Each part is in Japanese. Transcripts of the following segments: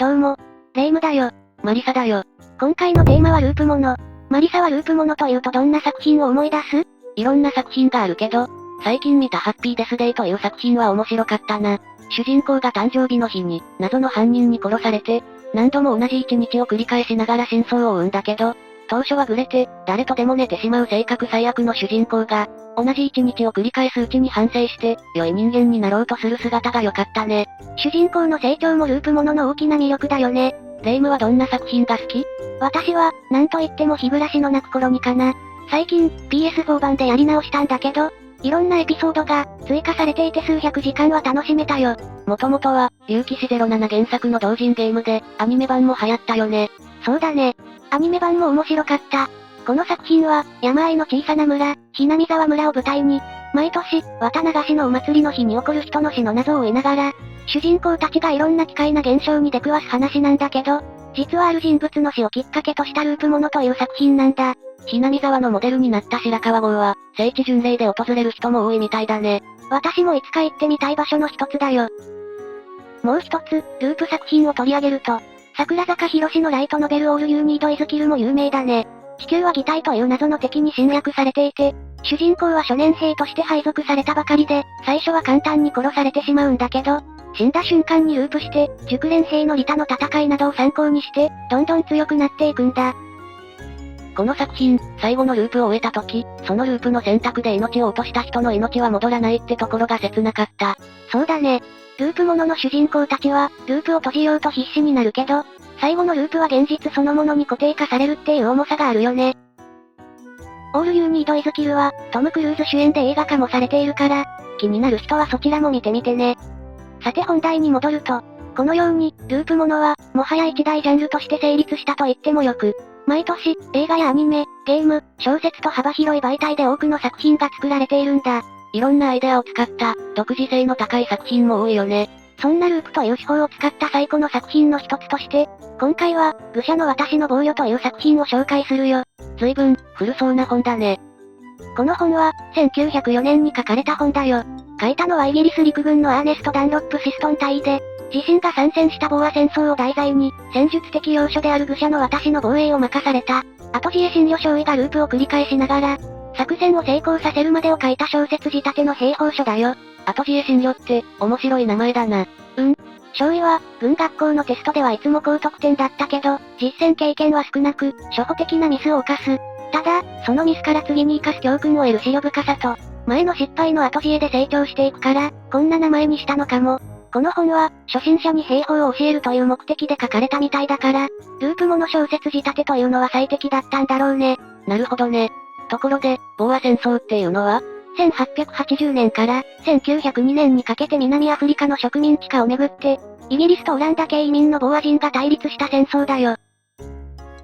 どうも。レイムだよ。マリサだよ。今回のテーマはループもの。マリサはループものというとどんな作品を思い出す？いろんな作品があるけど、最近見たハッピーデスデイという作品は面白かったな。主人公が誕生日の日に、謎の犯人に殺されて、何度も同じ一日を繰り返しながら真相を追うんだけど、当初はグレて、誰とでも寝てしまう性格最悪の主人公が、同じ一日を繰り返すうちに反省して、良い人間になろうとする姿が良かったね。主人公の成長もループものの大きな魅力だよね。レイムはどんな作品が好き？私は、なんといっても日暮らしの泣く頃にかな。最近、PS4 版でやり直したんだけど、いろんなエピソードが、追加されていて数百時間は楽しめたよ。もともとは、竜騎士07原作の同人ゲームで、アニメ版も流行ったよね。そうだね。アニメ版も面白かった。この作品は、山あいの小さな村、ひなみ沢村を舞台に、毎年、綿流しのお祭りの日に起こる人の死の謎を追いながら、主人公たちがいろんな奇怪な現象に出くわす話なんだけど、実はある人物の死をきっかけとしたループものという作品なんだ。ひなみ沢のモデルになった白川郷は、聖地巡礼で訪れる人も多いみたいだね。私もいつか行ってみたい場所の一つだよ。もう一つ、ループ作品を取り上げると、桜坂広しのライトノベルオールユーニードイズキルも有名だね。地球は擬態という謎の敵に侵略されていて、主人公は初年兵として配属されたばかりで、最初は簡単に殺されてしまうんだけど、死んだ瞬間にループして、熟練兵のリタの戦いなどを参考にして、どんどん強くなっていくんだ。この作品、最後のループを終えた時、そのループの選択で命を落とした人の命は戻らないってところが切なかった。そうだね。ループものの主人公たちは、ループを閉じようと必死になるけど、最後のループは現実そのものに固定化されるっていう重さがあるよね。オールユーニードイズキルは、トム・クルーズ主演で映画化もされているから、気になる人はそちらも見てみてね。さて本題に戻ると、このように、ループものは、もはや一大ジャンルとして成立したと言ってもよく、毎年、映画やアニメ、ゲーム、小説と幅広い媒体で多くの作品が作られているんだ。いろんなアイデアを使った、独自性の高い作品も多いよね。そんなループという手法を使った最古の作品の一つとして、今回は、愚者の私の防御という作品を紹介するよ。随分、古そうな本だね。この本は、1904年に書かれた本だよ。書いたのはイギリス陸軍のアーネスト・ダンロップ・シストン大尉で、自身が参戦したボーア戦争を題材に、戦術的要所である愚者の私の防衛を任された、後知恵新与少尉がループを繰り返しながら、作戦を成功させるまでを書いた小説仕立ての兵法書だよ。後知恵新与って、面白い名前だな。少尉は、軍学校のテストではいつも高得点だったけど、実戦経験は少なく、初歩的なミスを犯す。ただ、そのミスから次に生かす教訓を得る思慮深さと、前の失敗の後知恵で成長していくから、こんな名前にしたのかも。この本は、初心者に兵法を教えるという目的で書かれたみたいだから、ループもの小説仕立てというのは最適だったんだろうね。なるほどね。ところで、ボーア戦争っていうのは1880年から1902年にかけて南アフリカの植民地化をめぐって、イギリスとオランダ系移民のボーア人が対立した戦争だよ。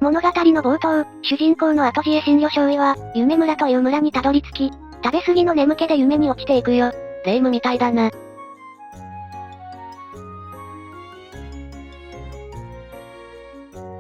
物語の冒頭、主人公の後知恵新与少尉は、夢村という村にたどり着き、食べ過ぎの眠気で夢に落ちていくよ。霊夢みたいだな。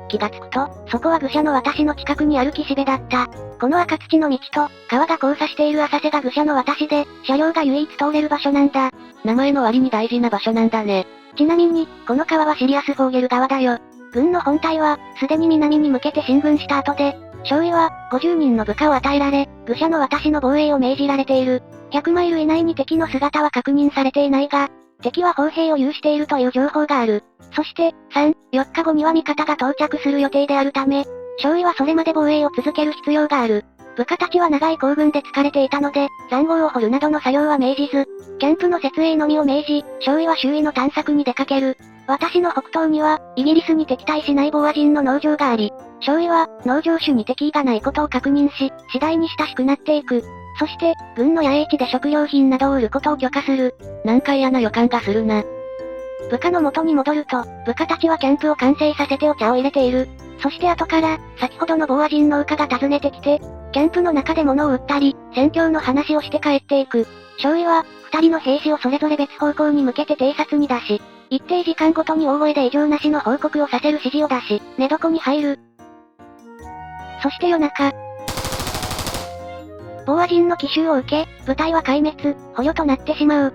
気がつくと、そこは愚者の私の近くにある岸辺だった。この赤土の道と、川が交差している浅瀬が愚者の私で、車両が唯一通れる場所なんだ。名前の割に大事な場所なんだね。ちなみに、この川はシリアスフォーゲル川だよ。軍の本隊は、すでに南に向けて進軍した後で、少尉は、50人の部下を与えられ、愚者の私の防衛を命じられている。100マイル以内に敵の姿は確認されていないが、敵は砲兵を有しているという情報がある。そして、3、4日後には味方が到着する予定であるため、少尉はそれまで防衛を続ける必要がある。部下たちは長い行軍で疲れていたので、塹壕を掘るなどの作業は命じず、キャンプの設営のみを命じ、少尉は周囲の探索に出かける。私の北東には、イギリスに敵対しないボーア人の農場があり、少尉は、農場主に敵意がないことを確認し、次第に親しくなっていく。そして、軍の野営地で食料品などを売ることを許可する。なんか嫌な予感がするな。部下の元に戻ると、部下たちはキャンプを完成させてお茶を入れている。そして後から、先ほどのボーア人農家が訪ねてきて、キャンプの中で物を売ったり、戦況の話をして帰っていく。少尉は、二人の兵士をそれぞれ別方向に向けて偵察に出し、一定時間ごとに大声で異常なしの報告をさせる指示を出し、寝床に入る。そして夜中、ボーア人の奇襲を受け、部隊は壊滅、捕虜となってしまう。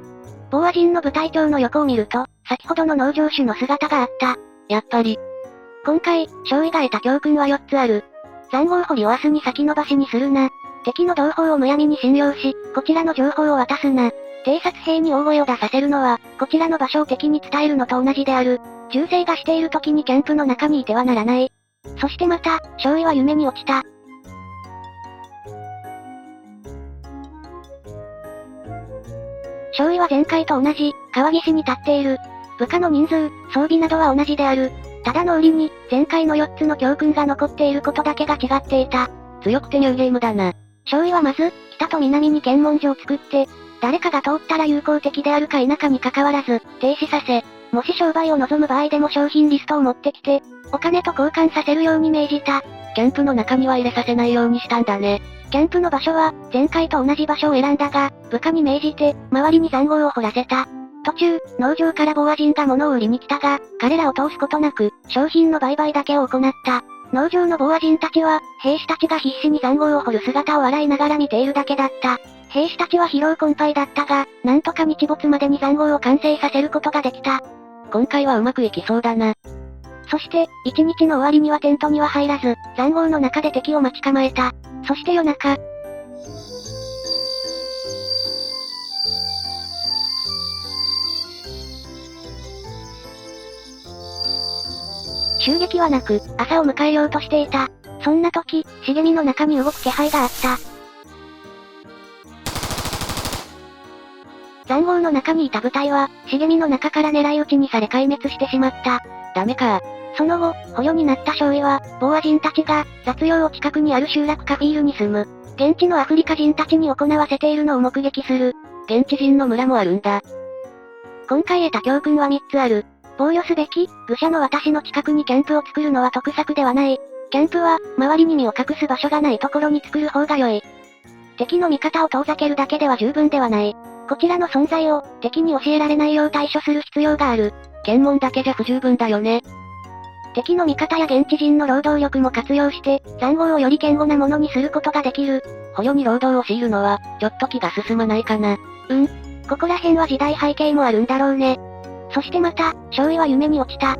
ボーア人の部隊長の横を見ると、先ほどの農場主の姿があった。やっぱり。今回、少尉が得た教訓は4つある。塹壕掘りを明日に先延ばしにするな。敵の同胞をむやみに信用し、こちらの情報を渡すな。偵察兵に大声を出させるのは、こちらの場所を敵に伝えるのと同じである。銃声がしている時にキャンプの中にいてはならない。そしてまた、少尉は夢に落ちた。少尉は前回と同じ、川岸に立っている。部下の人数、装備などは同じである。ただの売りに、前回の4つの教訓が残っていることだけが違っていた。強くてニューゲームだな。少尉はまず、北と南に検問所を作って、誰かが通ったら友好的であるか否かに関わらず、停止させ、もし商売を望む場合でも商品リストを持ってきて、お金と交換させるように命じた。キャンプの中には入れさせないようにしたんだね。キャンプの場所は、前回と同じ場所を選んだが、部下に命じて、周りに塹壕を掘らせた。途中、農場からボア人が物を売りに来たが、彼らを通すことなく、商品の売買だけを行った。農場のボア人たちは、兵士たちが必死に塹壕を掘る姿を笑いながら見ているだけだった。兵士たちは疲労困憊だったが、なんとか日没までに塹壕を完成させることができた。今回はうまくいきそうだな。そして、一日の終わりにはテントには入らず、塹壕の中で敵を待ち構えた。そして夜中。襲撃はなく、朝を迎えようとしていた。そんな時、茂みの中に動く気配があった。塹壕の中にいた部隊は、茂みの中から狙い撃ちにされ壊滅してしまった。ダメか。その後、捕虜になった少尉は、ボア人たちが、雑用を近くにある集落カフィールに住む、現地のアフリカ人たちに行わせているのを目撃する。現地人の村もあるんだ。今回得た教訓は3つある。防御すべき、愚者の私の近くにキャンプを作るのは得策ではない。キャンプは、周りに身を隠す場所がないところに作る方が良い。敵の味方を遠ざけるだけでは十分ではない。こちらの存在を、敵に教えられないよう対処する必要がある。検問だけじゃ不十分だよね。敵の味方や現地人の労働力も活用して、塹壕をより堅固なものにすることができる。捕虜に労働を強いるのは、ちょっと気が進まないかな。ここら辺は時代背景もあるんだろうね。そしてまた、少尉は夢に落ちた。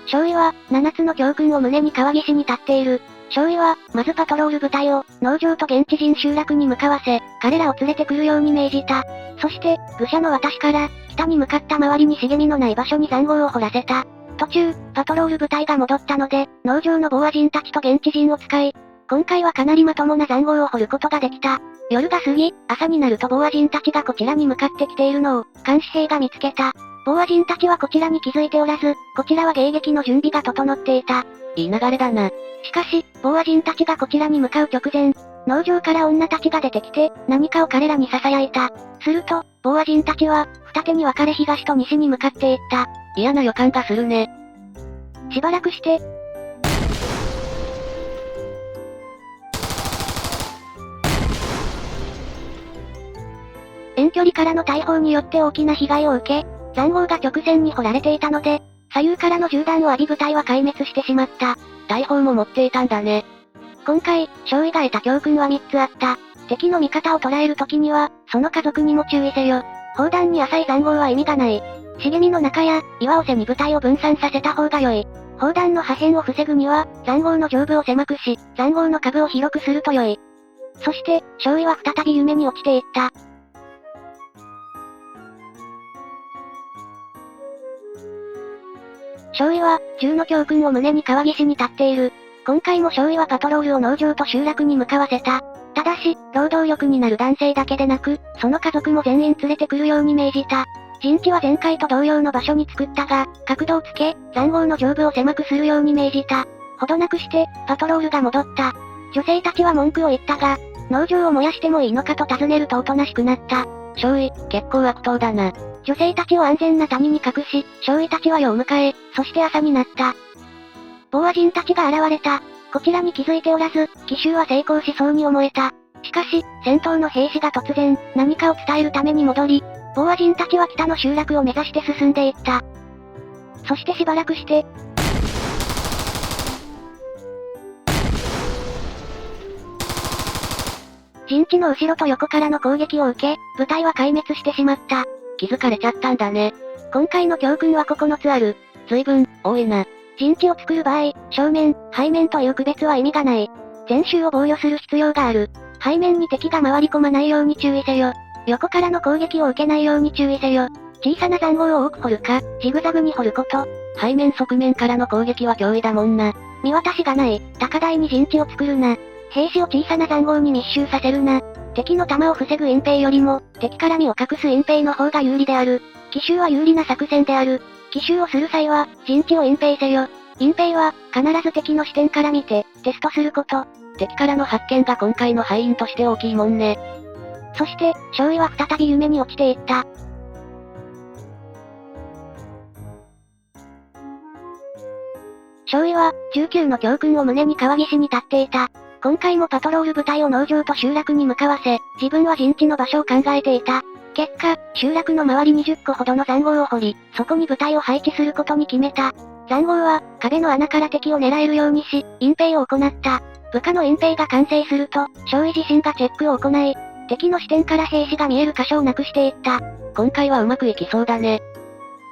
少尉は、7つの教訓を胸に川岸に立っている。少尉は、まずパトロール部隊を、農場と現地人集落に向かわせ、彼らを連れてくるように命じた。そして、愚者の私から、北に向かった周りに茂みのない場所に塹壕を掘らせた。途中、パトロール部隊が戻ったので、農場のボア人たちと現地人を使い、今回はかなりまともな塹壕を掘ることができた。夜が過ぎ、朝になるとボア人たちがこちらに向かってきているのを、監視兵が見つけた。ボア人たちはこちらに気づいておらず、こちらは迎撃の準備が整っていた。いい流れだな。しかし、ボア人たちがこちらに向かう直前、農場から女たちが出てきて、何かを彼らに囁いた。すると、ボア人たちは、二手に分かれ東と西に向かっていった。嫌な予感がするね。しばらくして、遠距離からの大砲によって大きな被害を受け、塹壕が直線に掘られていたので、左右からの銃弾を浴び部隊は壊滅してしまった。大砲も持っていたんだね。今回、少尉が得た教訓は3つあった。敵の味方を捉える時には、その家族にも注意せよ。砲弾に浅い塹壕は意味がない。茂みの中や、岩を背に部隊を分散させた方が良い。砲弾の破片を防ぐには、塹壕の上部を狭くし、塹壕の下部を広くすると良い。そして、少尉は再び夢に落ちていった。少尉は、銃の教訓を胸に川岸に立っている。今回も少尉はパトロールを農場と集落に向かわせた。ただし、労働力になる男性だけでなく、その家族も全員連れてくるように命じた。陣地は前回と同様の場所に作ったが、角度をつけ、塹壕の上部を狭くするように命じた。ほどなくして、パトロールが戻った。女性たちは文句を言ったが、農場を燃やしてもいいのかと尋ねるとおとなしくなった。少尉、結構悪党だな。女性たちを安全な谷に隠し、少尉たちは夜を迎え、そして朝になった。ボア人たちが現れた。こちらに気づいておらず、奇襲は成功しそうに思えた。しかし、戦闘の兵士が突然、何かを伝えるために戻り、ボア人たちは北の集落を目指して進んでいった。そしてしばらくして、陣地の後ろと横からの攻撃を受け、部隊は壊滅してしまった。気づかれちゃったんだね。今回の教訓は9つある。随分、多いな。陣地を作る場合、正面、背面という区別は意味がない。全周を防御する必要がある。背面に敵が回り込まないように注意せよ。横からの攻撃を受けないように注意せよ。小さな塹壕を多く掘るか、ジグザグに掘ること。背面側面からの攻撃は脅威だもんな。見渡しがない、高台に陣地を作るな。兵士を小さな塹壕に密集させるな。敵の弾を防ぐ隠蔽よりも、敵から身を隠す隠蔽の方が有利である。奇襲は有利な作戦である。奇襲をする際は、陣地を隠蔽せよ。隠蔽は、必ず敵の視点から見て、テストすること。敵からの発見が今回の敗因として大きいもんね。そして、少尉は再び夢に落ちていった。少尉は、19の教訓を胸に川岸に立っていた。今回もパトロール部隊を農場と集落に向かわせ、自分は陣地の場所を考えていた。結果、集落の周り20個ほどの塹壕を掘り、そこに部隊を配置することに決めた。塹壕は、壁の穴から敵を狙えるようにし、隠蔽を行った。部下の隠蔽が完成すると、少尉自身がチェックを行い、敵の視点から兵士が見える箇所をなくしていった。今回はうまくいきそうだね。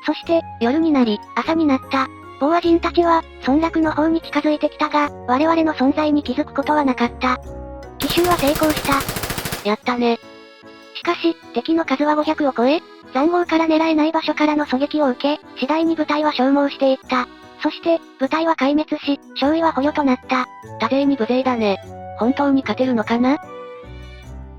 そして、夜になり、朝になった。ボーア人たちは、村落の方に近づいてきたが、我々の存在に気づくことはなかった。奇襲は成功した。やったね。しかし、敵の数は500を超え、塹壕から狙えない場所からの狙撃を受け、次第に部隊は消耗していった。そして、部隊は壊滅し、少尉は捕虜となった。多勢に無勢だね。本当に勝てるのかな？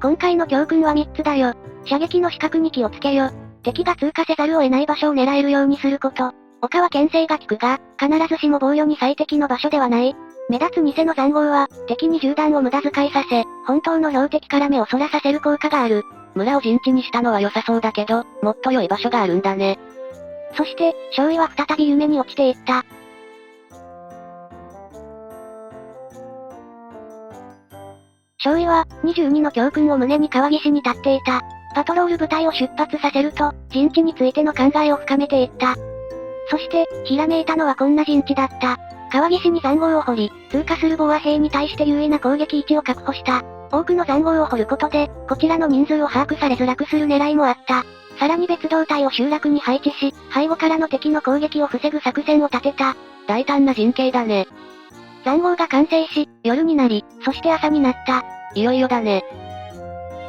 今回の教訓は3つだよ。射撃の死角に気をつけよ。敵が通過せざるを得ない場所を狙えるようにすること。丘は牽制が効くが、必ずしも防御に最適の場所ではない。目立つ偽の塹壕は、敵に銃弾を無駄遣いさせ、本当の標的から目をそらさせる効果がある。村を陣地にしたのは良さそうだけど、もっと良い場所があるんだね。そして、少尉は再び夢に落ちていった。少尉は、22の教訓を胸に川岸に立っていた。パトロール部隊を出発させると、陣地についての考えを深めていった。そして、ひらめいたのはこんな陣地だった。川岸に塹壕を掘り、通過する防衛兵に対して優位な攻撃位置を確保した。多くの塹壕を掘ることで、こちらの人数を把握されづらくする狙いもあった。さらに別動隊を集落に配置し、背後からの敵の攻撃を防ぐ作戦を立てた。大胆な陣形だね。塹壕が完成し、夜になり、そして朝になった。いよいよだね。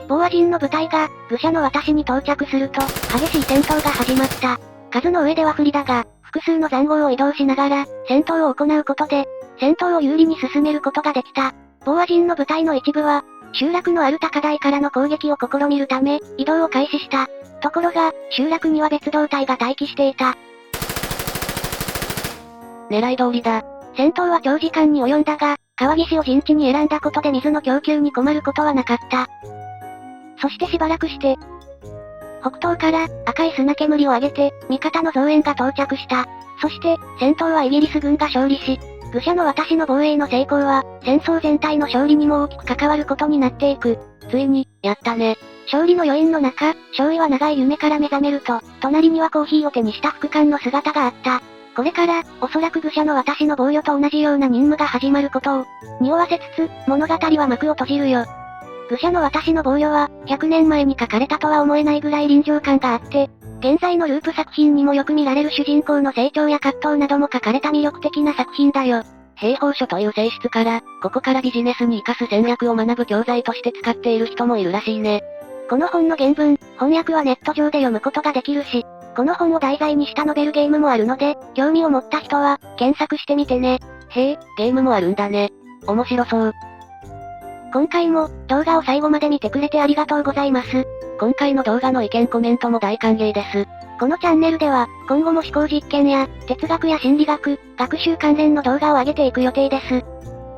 ボーア人の部隊が、愚者の私に到着すると、激しい戦闘が始まった。数の上では不利だが、複数の塹壕を移動しながら、戦闘を行うことで、戦闘を有利に進めることができた。ボーア人の部隊の一部は、集落のある高台からの攻撃を試みるため、移動を開始した。ところが、集落には別動隊が待機していた。狙い通りだ。戦闘は長時間に及んだが、川岸を陣地に選んだことで水の供給に困ることはなかった。そしてしばらくして、北東から赤い砂煙を上げて、味方の増援が到着した。そして、戦闘はイギリス軍が勝利し、愚者の私の防衛の成功は、戦争全体の勝利にも大きく関わることになっていく。ついに、やったね。勝利の余韻の中、少尉は長い夢から目覚めると、隣にはコーヒーを手にした副官の姿があった。これから、おそらく愚者の私の防御と同じような任務が始まることを、匂わせつつ、物語は幕を閉じるよ。愚者の私の防御は、100年前に書かれたとは思えないぐらい臨場感があって、現在のループ作品にもよく見られる主人公の成長や葛藤なども書かれた魅力的な作品だよ。兵法書という性質から、ここからビジネスに活かす戦略を学ぶ教材として使っている人もいるらしいね。この本の原文、翻訳はネット上で読むことができるし、この本を題材にしたノベルゲームもあるので、興味を持った人は、検索してみてね。へえ、ゲームもあるんだね。面白そう。今回も、動画を最後まで見てくれてありがとうございます。今回の動画の意見コメントも大歓迎です。このチャンネルでは、今後も思考実験や、哲学や心理学、学習関連の動画を上げていく予定です。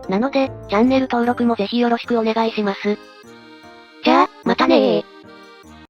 なので、チャンネル登録もぜひよろしくお願いします。じゃあ、またねー。